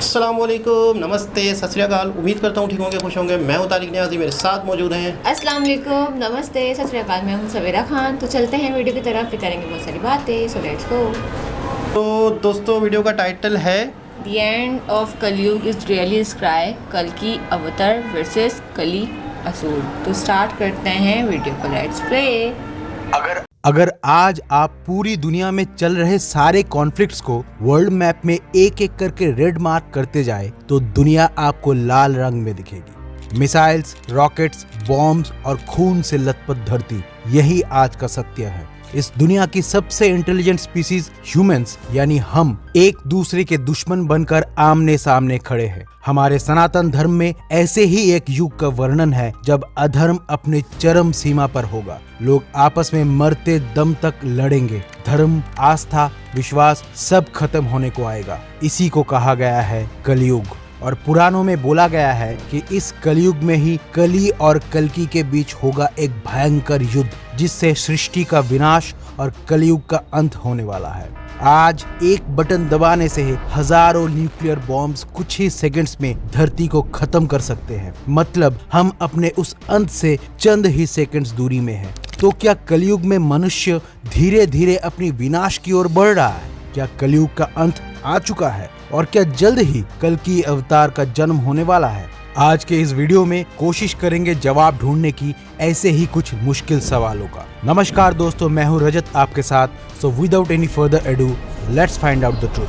अस्सलामुअलैकुम, नमस्ते, सत श्री अकाल। उम्मीद करता हूँ ठीक होंगे, खुश होंगे। मैं हूँ तारिक नियाज़ी, मेरे साथ मौजूद हैं। अस्सलाम वालेकुम, नमस्ते, सत श्री अकाल। मैं हूँ सवेरा खान। तो चलते हैं वीडियो की तरफ, फिर करेंगे बहुत सारी बातें। So let's go. तो दोस्तों, वीडियो का टाइटल है द एंड ऑफ कलयुग इज रियली स्क्राई, कल्कि अवतार वर्सेस कली असुर। तो स्टार्ट करते हैं वीडियो को, लेट्स प्ले। अगर आज आप पूरी दुनिया में चल रहे सारे कॉन्फ्लिक्ट्स को वर्ल्ड मैप में एक एक करके रेड मार्क करते जाए तो दुनिया आपको लाल रंग में दिखेगी। मिसाइल्स, रॉकेट्स, बॉम्ब्स और खून से लथपथ धरती, यही आज का सत्य है। इस दुनिया की सबसे इंटेलिजेंट स्पीसीज ह्यूमंस यानी हम एक दूसरे के दुश्मन बनकर आमने सामने खड़े हैं। हमारे सनातन धर्म में ऐसे ही एक युग का वर्णन है जब अधर्म अपने चरम सीमा पर होगा। लोग आपस में मरते दम तक लड़ेंगे। धर्म, आस्था, विश्वास सब खत्म होने को आएगा। इसी को कहा गया है कलयुग। और पुराणों में बोला गया है कि इस कलयुग में ही कली और कल्कि के बीच होगा एक भयंकर युद्ध, जिससे सृष्टि का विनाश और कलयुग का अंत होने वाला है। आज एक बटन दबाने से हजारों न्यूक्लियर बॉम्ब्स कुछ ही सेकंड्स में धरती को खत्म कर सकते हैं। मतलब हम अपने उस अंत से चंद ही सेकंड्स दूरी में हैं। तो क्या कलयुग में मनुष्य धीरे धीरे अपनी विनाश की ओर बढ़ रहा है? क्या कलयुग का अंत आ चुका है? और क्या जल्द ही कल्कि अवतार का जन्म होने वाला है? आज के इस वीडियो में कोशिश करेंगे जवाब ढूंढने की ऐसे ही कुछ मुश्किल सवालों का। नमस्कार दोस्तों, मैं हूं रजत आपके साथ। So without any further edu, let's find out the truth.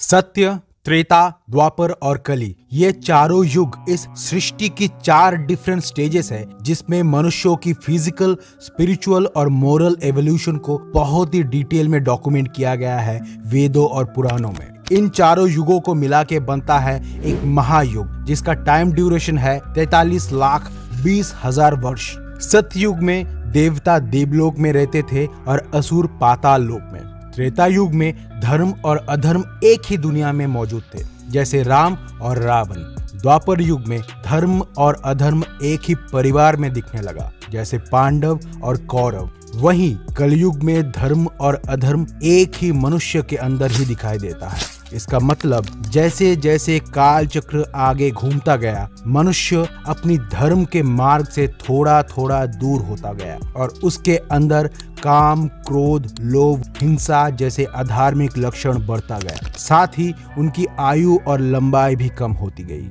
सत्य, त्रेता, द्वापर और कली, ये चारों युग इस सृष्टि की 4 डिफरेंट स्टेजेस है जिसमें मनुष्यों की फिजिकल, स्पिरिचुअल और मोरल एवोल्यूशन को बहुत ही डिटेल में डॉक्यूमेंट किया गया है वेदों और पुराणों में। इन चारों युगों को मिला के बनता है एक महायुग, जिसका टाइम ड्यूरेशन है 43,20,000 वर्ष। सतयुग में देवता देवलोक में रहते थे और असुर पाताल लोक में। त्रेता युग में धर्म और अधर्म एक ही दुनिया में मौजूद थे, जैसे राम और रावण। द्वापर युग में धर्म और अधर्म एक ही परिवार में दिखने लगा, जैसे पांडव और कौरव। वहीं कलयुग में धर्म और अधर्म एक ही मनुष्य के अंदर ही दिखाई देता है। इसका मतलब जैसे जैसे काल चक्र आगे घूमता गया, मनुष्य अपनी धर्म के मार्ग से थोड़ा थोड़ा दूर होता गया और उसके अंदर काम, क्रोध, लोभ, हिंसा जैसे अधार्मिक लक्षण बढ़ता गया। साथ ही उनकी आयु और लंबाई भी कम होती गई।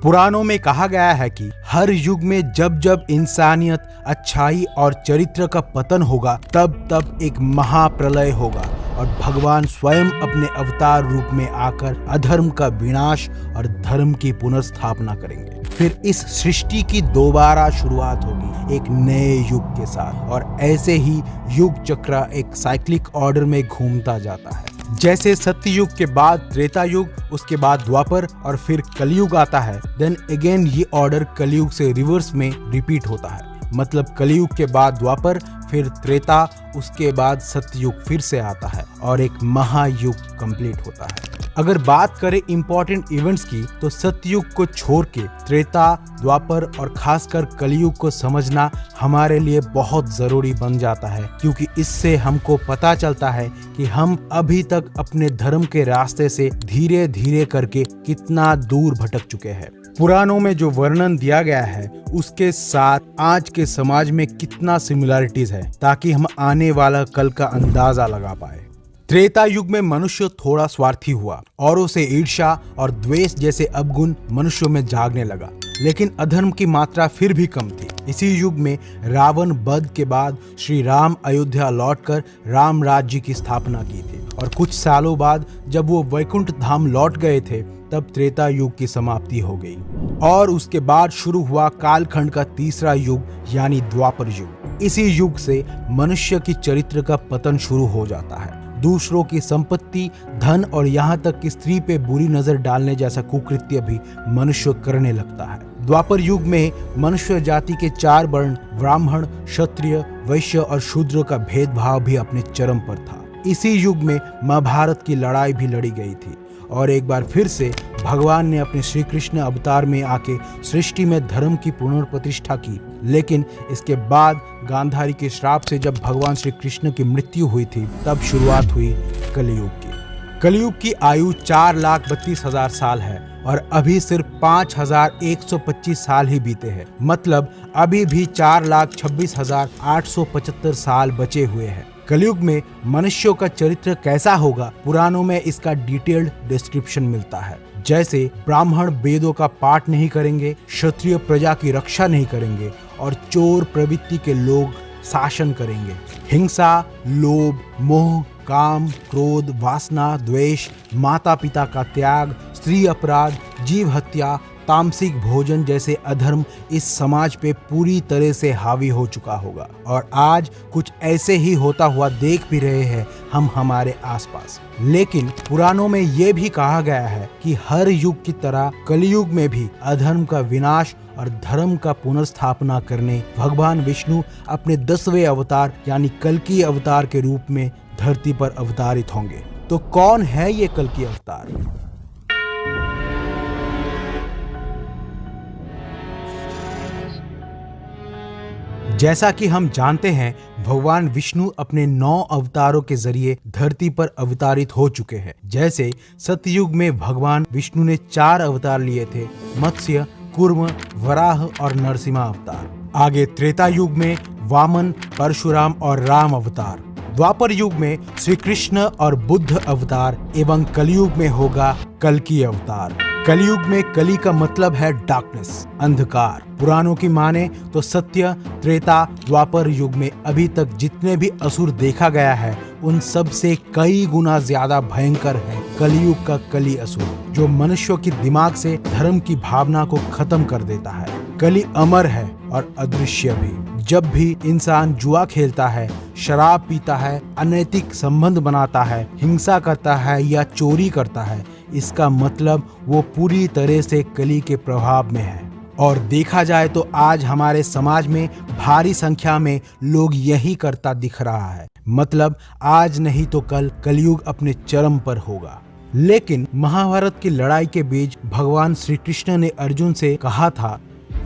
पुराणों में कहा गया है कि हर युग में जब जब इंसानियत, अच्छाई और चरित्र का पतन होगा, तब तब एक महाप्रलय होगा और भगवान स्वयं अपने अवतार रूप में आकर अधर्म का विनाश और धर्म की पुनर्स्थापना करेंगे। फिर इस सृष्टि की दोबारा शुरुआत होगी एक नए युग के साथ। और ऐसे ही युग चक्र एक साइक्लिक ऑर्डर में घूमता जाता है। जैसे सत्ययुग के बाद त्रेता युग, उसके बाद द्वापर और फिर कलयुग आता है, देन अगेन ये ऑर्डर कलयुग से रिवर्स में रिपीट होता है। मतलब कलयुग के बाद द्वापर, फिर त्रेता, उसके बाद सतयुग फिर से आता है और एक महायुग कंप्लीट होता है। अगर बात करें इंपॉर्टेंट इवेंट्स की, तो सतयुग को छोड़ के त्रेता, द्वापर और खासकर कलयुग को समझना हमारे लिए बहुत जरूरी बन जाता है, क्योंकि इससे हमको पता चलता है कि हम अभी तक अपने धर्म के रास्ते से धीरे धीरे करके कितना दूर भटक चुके हैं। पुराणों में जो वर्णन दिया गया है उसके साथ आज के समाज में कितना सिमिलरिटीज है, ताकि हम आने वाला कल का अंदाजा लगा पाए। त्रेता युग में मनुष्य थोड़ा स्वार्थी हुआ, औरों से ईर्ष्या और द्वेष जैसे अवगुण मनुष्यों में जागने लगा, लेकिन अधर्म की मात्रा फिर भी कम थी। इसी युग में रावण वध के बाद श्री राम अयोध्या लौटकर राम राज्य की स्थापना की थी और कुछ सालों बाद जब वो वैकुंठ धाम लौट गए थे, तब त्रेता युग की समाप्ति हो गई और उसके बाद शुरू हुआ कालखंड का तीसरा युग यानी द्वापर युग। इसी युग से मनुष्य की चरित्र का पतन शुरू हो जाता है। दूसरों की संपत्ति, धन और यहाँ तक कि स्त्री पे बुरी नजर डालने जैसा कुकृत्य भी मनुष्य करने लगता है। द्वापर युग में मनुष्य जाति के 4 वर्ण ब्राह्मण, क्षत्रिय, वैश्य और शूद्र का भेदभाव भी अपने चरम पर था। इसी युग में महाभारत की लड़ाई भी लड़ी गई थी और एक बार फिर से भगवान ने अपने श्री कृष्ण अवतार में आके सृष्टि में धर्म की पुनर्प्रतिष्ठा की। लेकिन इसके बाद गांधारी के श्राप से जब भगवान श्री कृष्ण की मृत्यु हुई थी, तब शुरुआत हुई कलयुग की। कलयुग की आयु 4,32,000 साल है और अभी सिर्फ 5,125 साल ही बीते हैं। मतलब अभी भी 4,26,875 साल बचे हुए हैं। कलयुग में मनुष्यों का चरित्र कैसा होगा, पुराणों में इसका डिटेल्ड डिस्क्रिप्शन मिलता है। जैसे ब्राह्मण वेदों का पाठ नहीं करेंगे, क्षत्रिय प्रजा की रक्षा नहीं करेंगे और चोर प्रवृत्ति के लोग शासन करेंगे। हिंसा, लोभ, मोह, काम, क्रोध, वासना, द्वेष, माता पिता का त्याग, स्त्री अपराध, जीव हत्या, तामसिक भोजन जैसे अधर्म इस समाज पे पूरी तरह से हावी हो चुका होगा। और आज कुछ ऐसे ही होता हुआ देख भी रहे हैं हम हमारे आसपास। लेकिन पुराणों में ये भी कहा गया है कि हर युग की तरह कलयुग में भी अधर्म का विनाश और धर्म का पुनर्स्थापना करने भगवान विष्णु अपने 10वें अवतार यानी कल्कि अवतार के रूप में धरती पर अवतारित होंगे। तो कौन है ये कल्कि अवतार? जैसा कि हम जानते हैं, भगवान विष्णु अपने 9 अवतारों के जरिए धरती पर अवतारित हो चुके हैं। जैसे सतयुग में भगवान विष्णु ने 4 अवतार लिए थे, मत्स्य, कूर्म, वराह और नरसिंह अवतार। आगे त्रेता युग में वामन, परशुराम और राम अवतार। द्वापर युग में श्री कृष्ण और बुद्ध अवतार एवं कलयुग में होगा कल्कि अवतार। कलयुग में कली का मतलब है डार्कनेस, अंधकार। पुराणों की माने तो सत्य, त्रेता, द्वापर युग में अभी तक जितने भी असुर देखा गया है उन सब से कई गुना ज्यादा भयंकर है कलयुग का कली असुर, जो मनुष्यों की दिमाग से धर्म की भावना को खत्म कर देता है। कली अमर है और अदृश्य भी। जब भी इंसान जुआ खेलता है, शराब पीता है, अनैतिक संबंध बनाता है, हिंसा करता है या चोरी करता है, इसका मतलब वो पूरी तरह से कली के प्रभाव में है। और देखा जाए तो आज हमारे समाज में भारी संख्या में लोग यही करता दिख रहा है। मतलब आज नहीं तो कल कलयुग अपने चरम पर होगा। लेकिन महाभारत की लड़ाई के बीच भगवान श्री कृष्ण ने अर्जुन से कहा था,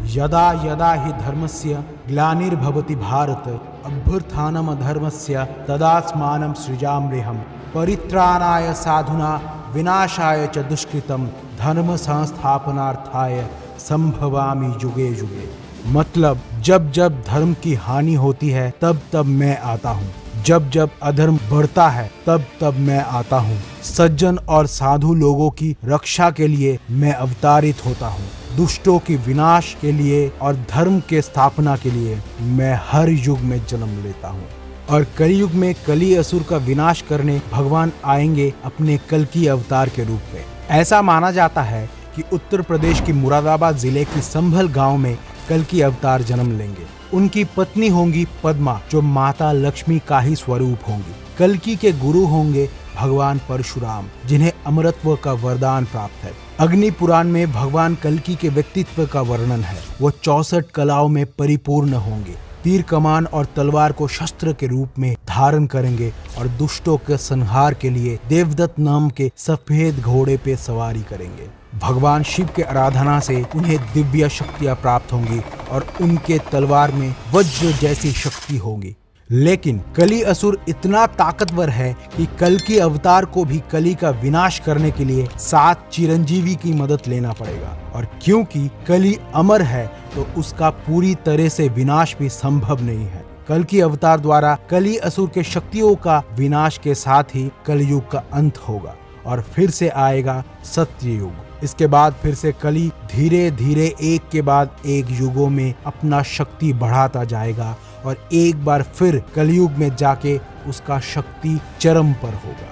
यदा यदा हि धर्मस्य ग्लानिर्भवति भारत अभ्युत्थानम् अधर्मस्य तदास्मानं सृजाम्यहम् परित्राणाय साधुना विनाशाय च दुष्कृतम् धर्म संस्थापनार्थाय संभवामि युगे युगे। मतलब जब जब धर्म की हानि होती है तब तब मैं आता हूँ, जब जब अधर्म बढ़ता है तब तब मैं आता हूँ। सज्जन और साधु लोगों की रक्षा के लिए मैं अवतारित होता हूँ। दुष्टों की विनाश के लिए और धर्म के स्थापना के लिए मैं हर युग में जन्म लेता हूँ। और कलयुग में कली असुर का विनाश करने भगवान आएंगे अपने कल्कि अवतार के रूप में। ऐसा माना जाता है कि उत्तर प्रदेश की मुरादाबाद जिले की संभल गांव में कल्कि अवतार जन्म लेंगे। उनकी पत्नी होंगी पद्मा, जो माता लक्ष्मी का ही स्वरूप होंगी। कल्कि के गुरु होंगे भगवान परशुराम, जिन्हें अमरत्व का वरदान प्राप्त है। अग्नि पुराण में भगवान कल्कि के व्यक्तित्व का वर्णन है। वो 64 कलाओं में परिपूर्ण होंगे। तीर कमान और तलवार को शस्त्र के रूप में धारण करेंगे और दुष्टों के संहार के लिए देवदत्त नाम के सफेद घोड़े पे सवारी करेंगे। भगवान शिव के आराधना से उन्हें दिव्य शक्तियां प्राप्त होंगी और उनके तलवार में वज्र जैसी शक्ति होगी। लेकिन कली असुर इतना ताकतवर है कि कल्कि अवतार को भी कली का विनाश करने के लिए 7 चिरंजीवी की मदद लेना पड़ेगा। और क्योंकि कली अमर है तो उसका पूरी तरह से विनाश भी संभव नहीं है। कल्कि अवतार द्वारा कली असुर के शक्तियों का विनाश के साथ ही कलयुग का अंत होगा और फिर से आएगा सत्ययुग। इसके बाद फिर से कली धीरे धीरे एक के बाद एक युगों में अपना शक्ति बढ़ाता जाएगा और एक बार फिर कलयुग में जाके उसका शक्ति चरम पर होगा।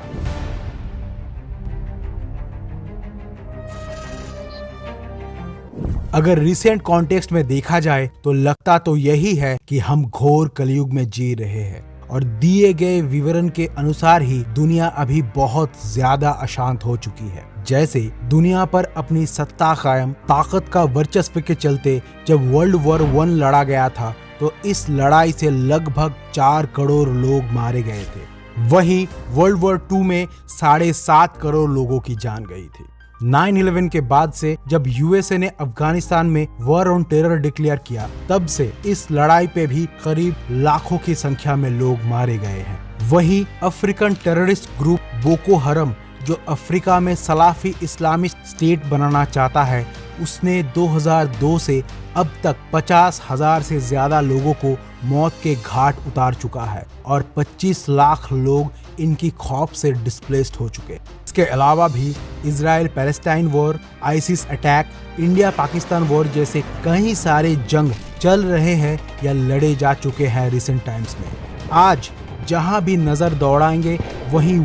अगर रिसेंट कॉन्टेक्स्ट में देखा जाए तो लगता तो यही है कि हम घोर कलयुग में जी रहे हैं और दिए गए विवरण के अनुसार ही दुनिया अभी बहुत ज्यादा अशांत हो चुकी है। जैसे दुनिया पर अपनी सत्ता कायम, ताकत का वर्चस्व के चलते जब वर्ल्ड वॉर 1 लड़ा गया था तो इस लड़ाई से लगभग 4 करोड़ लोग मारे गए थे। वहीं वर्ल्ड वॉर 2 में 7.5 करोड़ लोगों की जान गई थी। 9/11 के बाद से जब यूएसए ने अफगानिस्तान में वॉर ऑन टेरर डिक्लेयर किया, तब से इस लड़ाई पे भी करीब लाखों की संख्या में लोग मारे गए हैं। वहीं अफ्रीकन टेररिस्ट ग्रुप बोको हरम, जो अफ्रीका में सलाफी इस्लामिक स्टेट बनाना चाहता है, उसने 2002 से अब तक 50,000 से ज्यादा लोगों को मौत के घाट उतार चुका है और 25 लाख लोग इनकी खौफ से डिस्प्लेस्ड हो चुके। इसके अलावा भी Israel Palestine war, ISIS attack, India Pakistan war जैसे कई सारे जंग चल रहे हैं या लड़े जा चुके हैं रिसेंट टाइम्स में। आज जहां भी नजर दौड़ाएंगे वहीं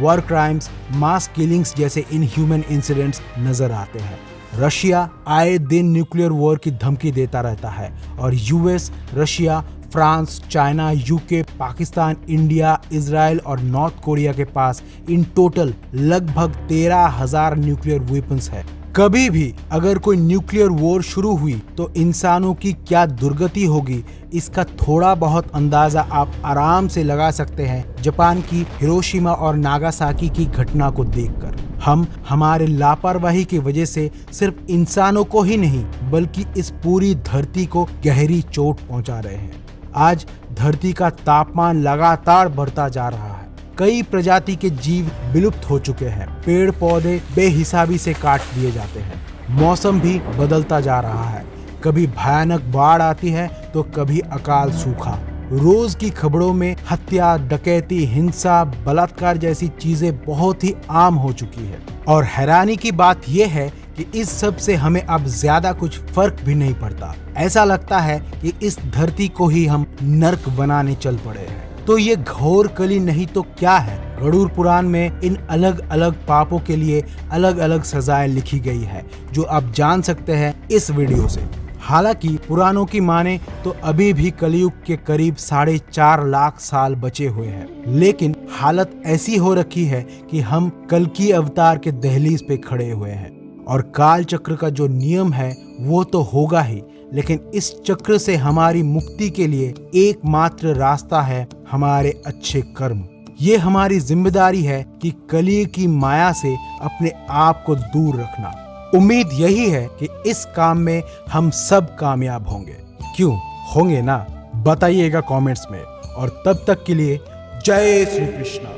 वॉर क्राइम्स, मास किलिंग्स जैसे इनह्यूमन इंसिडेंट्स नजर आते हैं। रशिया आए दिन न्यूक्लियर वॉर की धमकी देता रहता है और US, Russia, France, China, UK, Pakistan, India, Israel और नॉर्थ कोरिया के पास इन टोटल लगभग 13,000 न्यूक्लियर वेपन्स है। कभी भी अगर कोई न्यूक्लियर वॉर शुरू हुई तो इंसानों की क्या दुर्गति होगी, इसका थोड़ा बहुत अंदाजा आप आराम से लगा सकते हैं जापान की हिरोशिमा और नागासाकी की घटना को देखकर। हम हमारे लापरवाही की वजह से सिर्फ इंसानों को ही नहीं बल्कि इस पूरी धरती को गहरी चोट पहुंचा रहे हैं। आज धरती का तापमान लगातार बढ़ता जा रहा है। कई प्रजाति के जीव विलुप्त हो चुके हैं। पेड़ पौधे बेहिसाबी से काट दिए जाते हैं। मौसम भी बदलता जा रहा है। कभी भयानक बाढ़ आती है तो कभी अकाल सूखा। रोज की खबरों में हत्या, डकैती, हिंसा, बलात्कार जैसी चीजें बहुत ही आम हो चुकी है। और हैरानी की बात यह है कि इस सब से हमें अब ज्यादा कुछ फर्क भी नहीं पड़ता। ऐसा लगता है कि इस धरती को ही हम नर्क बनाने चल पड़े हैं। तो ये घोर कली नहीं तो क्या है? गरुड़ पुराण में इन अलग अलग पापों के लिए अलग अलग सजाएं लिखी गई है, जो आप जान सकते हैं इस वीडियो से। हालांकि पुराणों की माने तो अभी भी कलयुग के करीब 4.5 लाख साल बचे हुए हैं, लेकिन हालत ऐसी हो रखी है कि हम कल्कि अवतार के दहलीज पे खड़े हुए हैं। और काल चक्र का जो नियम है वो तो होगा ही, लेकिन इस चक्र से हमारी मुक्ति के लिए एकमात्र रास्ता है हमारे अच्छे कर्म। ये हमारी जिम्मेदारी है कि कली की माया से अपने आप को दूर रखना। उम्मीद यही है कि इस काम में हम सब कामयाब होंगे। क्यों होंगे ना? बताइएगा कमेंट्स में। और तब तक के लिए जय श्री कृष्णा।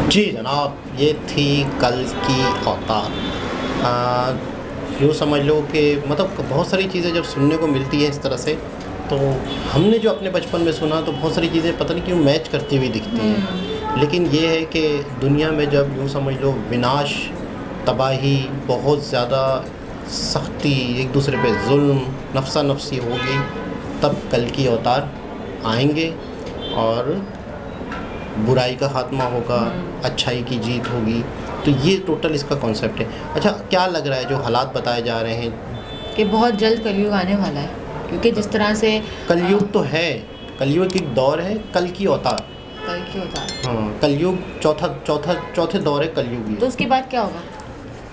जी जनाब, ये थी कल की अवतार। यूँ समझ लो कि मतलब बहुत सारी चीज़ें जब सुनने को मिलती है इस तरह से, तो हमने जो अपने बचपन में सुना तो बहुत सारी चीज़ें पता नहीं क्यों मैच करती हुई दिखती हैं। लेकिन ये है कि दुनिया में जब यूँ समझ लो विनाश, तबाही, बहुत ज़्यादा सख्ती, एक दूसरे पे जुल्म, नफ्सा नफसी होगी, तब कल की अवतार आएंगे और बुराई का खात्मा होगा, अच्छाई की जीत होगी। तो ये टोटल इसका कॉन्सेप्ट है। अच्छा, क्या लग रहा है जो हालात बताए जा रहे हैं कि बहुत जल्द कलयुग आने वाला है? क्योंकि जिस तरह से कलयुग तो है, कलयुग एक दौर है, कल की अवतार। कल की अवतार, हाँ, कलयुग चौथे दौर है कलयुग। तो उसके बाद क्या होगा?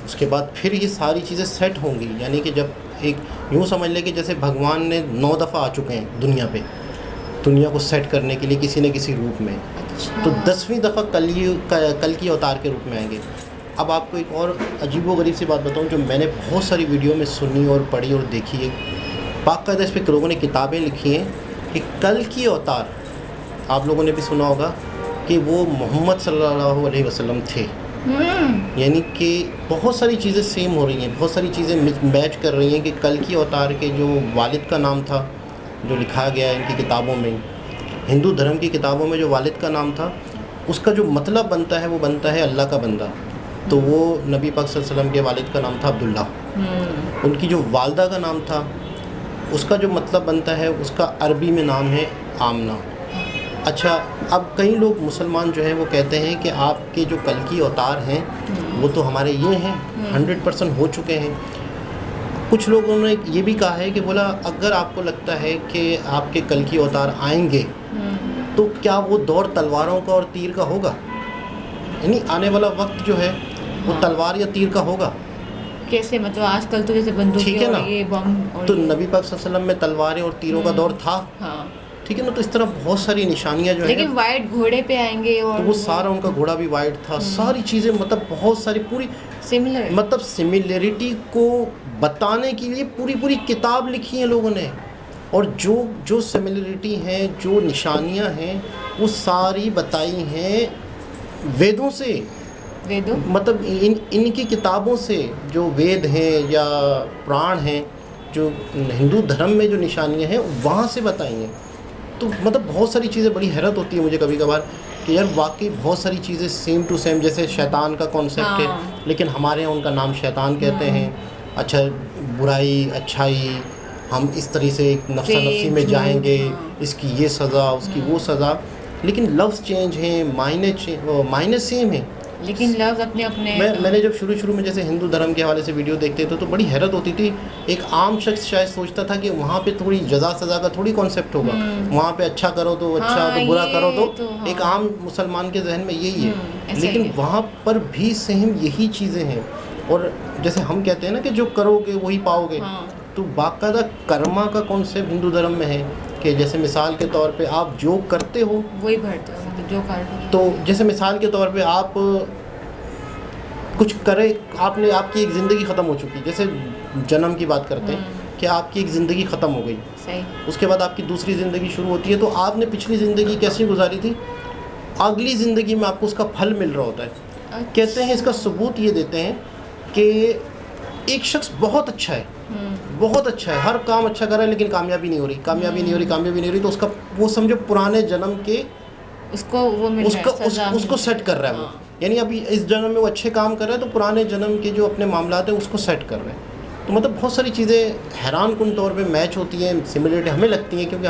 उसके बाद फिर ये सारी चीज़ें सेट होंगी। यानी कि जब एक यूँ समझ ले कि जैसे भगवान ने 9 दफ़ा आ चुके हैं दुनिया पे, दुनिया को सेट करने के लिए किसी न किसी रूप में। अच्छा। तो 10वीं दफ़ा कल की अवतार के रूप में आएंगे। अब आपको एक और अजीबोगरीब सी बात बताऊं जो मैंने बहुत सारी वीडियो में सुनी और पढ़ी और देखी है। बाकायदा इस पर लोगों ने किताबें लिखी हैं कि कल की अवतार, आप लोगों ने भी सुना होगा कि वो मोहम्मद सल्लल्लाहु अलैहि वसल्लम थे। यानी कि बहुत सारी चीज़ें सेम हो रही हैं, बहुत सारी चीज़ें मैच कर रही हैं कि कल की अवतार के जो वालिद का नाम था, जो लिखा गया है इनकी किताबों में, हिंदू धर्म की किताबों में जो वालिद का नाम था, उसका जो मतलब बनता है वो बनता है अल्लाह का बंदा। तो वो नबी पाक सल्लल्लाहु अलैहि वसल्लम के वालिद का नाम था अब्दुल्ला। उनकी जो वालदा का नाम था, उसका जो मतलब बनता है उसका अरबी में नाम है आमना। अच्छा, अब कई लोग मुसलमान जो हैं वो कहते हैं कि आपके जो कल की अवतार हैं वो तो हमारे ये हैं, 100% हो चुके हैं। कुछ लोगों ने ये भी कहा है कि बोला अगर आपको लगता है कि आपके कल की अवतार आएंगे तो क्या वो दौर तलवारों का और तीर का होगा? यानी आने वाला वक्त जो है वो तलवार या तीर का होगा। कैसे? मतलब आजकल तो जैसे बंदूकें और ये बम और तो नबी पाक सल्लल्लाहु अलैहि वसल्लम में तलवारें और तीरों का दौर था। हाँ, ठीक है ना। तो इस तरह बहुत सारी निशानियां जो है, लेकिन वाइट घोड़े पे आएंगे और तो वो सारा उनका घोड़ा भी वाइट था। सारी चीज़ें मतलब बहुत सारी पूरी सिमिलर, मतलब सिमिलरिटी को बताने के लिए पूरी किताब लिखी है लोगों ने। और जो सिमिलरिटी हैं, जो निशानियां हैं, वो सारी बताई हैं वेदों से। वेदों मतलब इनकी किताबों से, जो वेद हैं या पुराण हैं, जो हिंदू धर्म में जो निशानियां हैं वहाँ से बताई हैं। तो मतलब बहुत सारी चीज़ें, बड़ी हैरत होती है मुझे कभी कभार कि यार वाकई बहुत सारी चीज़ें सेम टू सेम। जैसे शैतान का कॉन्सेप्ट है, लेकिन हमारे यहाँ उनका नाम शैतान कहते हैं। अच्छा, बुराई अच्छाई, हम इस तरह से एक नफ्सा नफ्सी में जाएंगे, इसकी ये सज़ा, उसकी वो सज़ा, लेकिन लफ्ज़ चेंज हैं, मायने सेम हैं, लेकिन लफ्ज़ अपने अपने। मैंने जब शुरू में जैसे हिंदू धर्म के हवाले से वीडियो देखते थे तो बड़ी हैरत होती थी। एक आम शख्स शायद सोचता था कि वहाँ पे थोड़ी जज़ा सज़ा का थोड़ी कॉन्सेप्ट होगा, वहाँ पे अच्छा करो तो अच्छा, हाँ, तो बुरा करो तो हाँ। एक आम मुसलमान के जहन में यही है। लेकिन है। वहाँ पर भी सेम यही चीज़ें हैं। और जैसे हम कहते हैं ना कि जो करोगे वही पाओगे, तो बाकायदा कर्मा का कॉन्सेप्ट हिंदू धर्म में है कि जैसे मिसाल के तौर पे आप जो करते हो वही भरते हो, मतलब जो करते हो। तो जैसे मिसाल के तौर पे आप कुछ करे, आपने, आपकी एक ज़िंदगी ख़त्म हो चुकी, जैसे जन्म की बात करते हैं कि आपकी एक ज़िंदगी ख़त्म हो गई, सही, उसके बाद आपकी दूसरी ज़िंदगी शुरू होती है। तो आपने पिछली ज़िंदगी कैसी गुजारी थी, अगली ज़िंदगी में आपको उसका फल मिल रहा होता है। कहते हैं, इसका सबूत ये देते हैं कि एक शख्स बहुत अच्छा है, बहुत अच्छा है, हर काम अच्छा कर रहा है, लेकिन कामयाबी नहीं हो रही, तो उसका वो समझो पुराने जन्म के उसको वो मिल रहा है, उसको सेट कर रहा है वो। यानी अभी इस जन्म में वो अच्छे काम कर रहा है, तो पुराने जन्म के जो अपने मामलात हैं उसको सेट कर रहे हैं। तो मतलब बहुत सारी चीज़ें हैरान कुन तौर पे मैच होती हैं, सिमिलरिटी हमें लगती हैं, क्योंकि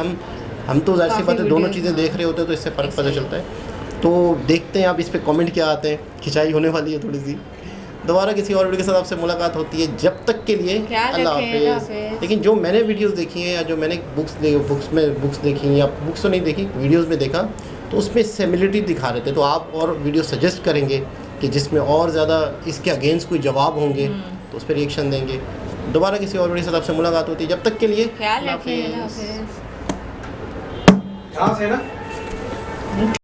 हम तो जाहिर सी बात है दोनों चीज़ें देख रहे होते हैं, तो इससे फ़र्क पता चलता है। तो देखते हैं आप इस पर कमेंट क्या आते हैं। खिंचाई होने वाली है थोड़ी सी। दोबारा किसी और वीडियो के साथ आपसे मुलाकात होती है, जब तक के लिए अल्लाह हाफिज़। लेकिन जो मैंने वीडियोस देखी हैं या जो मैंने बुक्स देखी या बुक्स तो नहीं देखी, वीडियोस में देखा, तो उसमें सिमिलरिटी दिखा रहे थे। तो आप और वीडियो सजेस्ट करेंगे कि जिसमें और ज़्यादा इसके अगेंस्ट कोई जवाब होंगे तो उस पर रिएक्शन देंगे। दोबारा किसी और वीडियो के साथ आपसे मुलाकात होती है, जब तक के लिए ख्याल रखिए। ध्यान से ना।